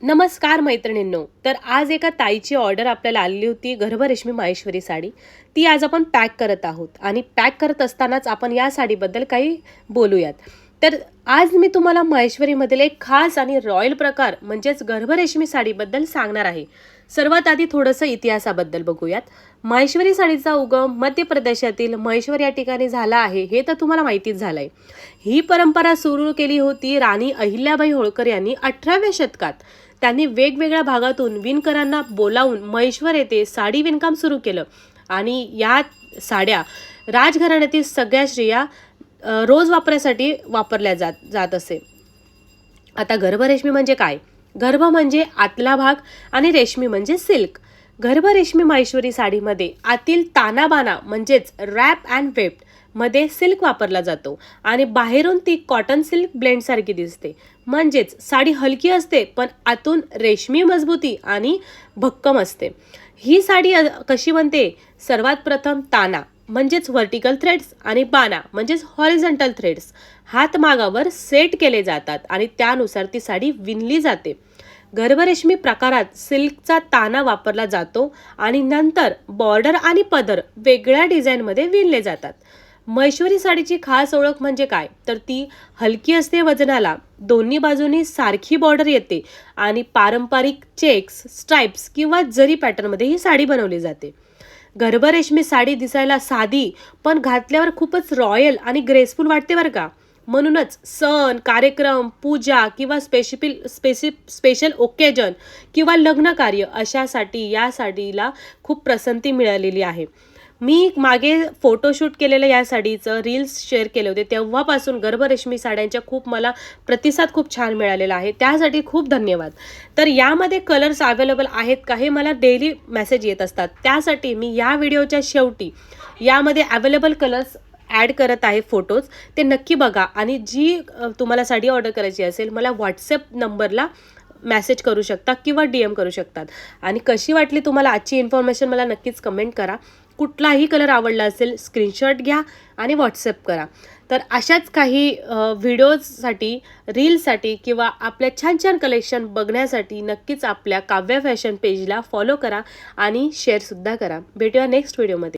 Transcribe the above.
नमस्कार मैत्रिणींनो. तर आज एका ताईची ऑर्डर आपल्याला आलेली होती, गर्भरेशमी माहेश्वरी साडी. ती आज आपण पॅक करत आहोत आणि पॅक करत असतानाच आपण या साडीबद्दल काही बोलूयात. तर आज मी तुम्हाला माहेश्वरीमधील एक खास आणि रॉयल प्रकार म्हणजेच गर्भरेशमी साडीबद्दल सांगणार आहे. सर्वात आधी थोडंसं इतिहासाबद्दल बघूयात. माहेश्वरी साडीचा उगम मध्य प्रदेशातील महेश्वर या ठिकाणी झाला आहे, हे तर तुम्हाला माहितीच झालंय. ही परंपरा सुरू केली होती राणी अहिल्याबाई होळकर यांनी 18व्या शतकात. त्यांनी वेगवेगळ्या भागातून विणकरांना बोलावून महेश्वर येथे साडी विणकाम सुरू केलं आणि या साड्या राजघराण्यातील सगळ्या स्त्रिया रोज वापरासाठी वापरल्या जात असे. आता गर्भरेशमी म्हणजे काय? गर्भ म्हणजे आतला भाग आणि रेशमी म्हणजे सिल्क. गर्भरेशमी माहेश्वरी साडीमध्ये आतील तानाबाना म्हणजेच रॅप अँड वेप्ड मध्ये सिल्क वापरला जातो आणि बाहेरून ती कॉटन सिल्क ब्लेंड सारखी दिसते. म्हणजेच साडी हलकी असते पण आतून रेशमी मजबूती आणि भक्कम असते. ही साडी कशी बनते? सर्वात प्रथम ताना म्हणजेच व्हर्टिकल थ्रेड्स आणि बाना म्हणजेच हॉरिझॉन्टल थ्रेड्स हातमागावर सेट केले जातात आणि त्यानुसार ती साडी विणली जाते. गर्भरेशमी प्रकारात सिल्कचा ताना वापरला जातो आणि नंतर बॉर्डर आणि पदर वेगळ्या डिझाईनमध्ये विणले जातात. महेश्वरी साडीची खास ओळख म्हणजे काय? तर ती हलकी असते वजनाला, दोन्ही बाजूनी सारखी बॉर्डर येते आणि पारंपरिक चेक्स, स्ट्राइप्स किंवा जरी पॅटर्नमध्ये ही साडी बनवली जाते. गर्भरेशमी साडी दिसायला साधी पण घातल्यावर खूपच रॉयल आणि ग्रेसफुल वाटते बरं का. म्हणूनच सण, कार्यक्रम, पूजा किंवा स्पेशल ओकेजन किंवा लग्न कार्य अशासाठी या साडीला खूप पसंती मिळालेली आहे. मी मागे फोटोशूट केलेलं या साडीचं रील्स शेअर केले होते, तेव्हापासून गर्भरेशमी साड्यांच्या मला प्रतिसाद खूप छान मिळालेला आहे. त्यासाठी खूप धन्यवाद. तर यामध्ये कलर्स अवेलेबल आहेत का हे मला डेली मेसेज येत असतात. त्यासाठी मी या व्हिडिओच्या शेवटी यामध्ये अवेलेबल कलर्स ॲड करत आहे फोटोज, ते नक्की बघा आणि जी तुम्हाला साडी ऑर्डर करायची असेल मला व्हॉट्सअप नंबरला मेसेज करू शकता किंवा DM करू शकतात. आणि कशी वाटली तुम्हाला आजची इन्फॉर्मेशन मला नक्कीच कमेंट करा. कुठलाही कलर आवडला असेल स्क्रीनशॉट घ्या आणि व्हॉट्सअप करा. तर अशाच काही व्हिडिओजसाठी, रील्ससाठी किंवा आपल्या छान छान कलेक्शन बघण्यासाठी नक्कीच आपल्या काव्या फॅशन पेजला फॉलो करा आणि शेअरसुद्धा करा. भेटूया नेक्स्ट व्हिडिओमध्ये.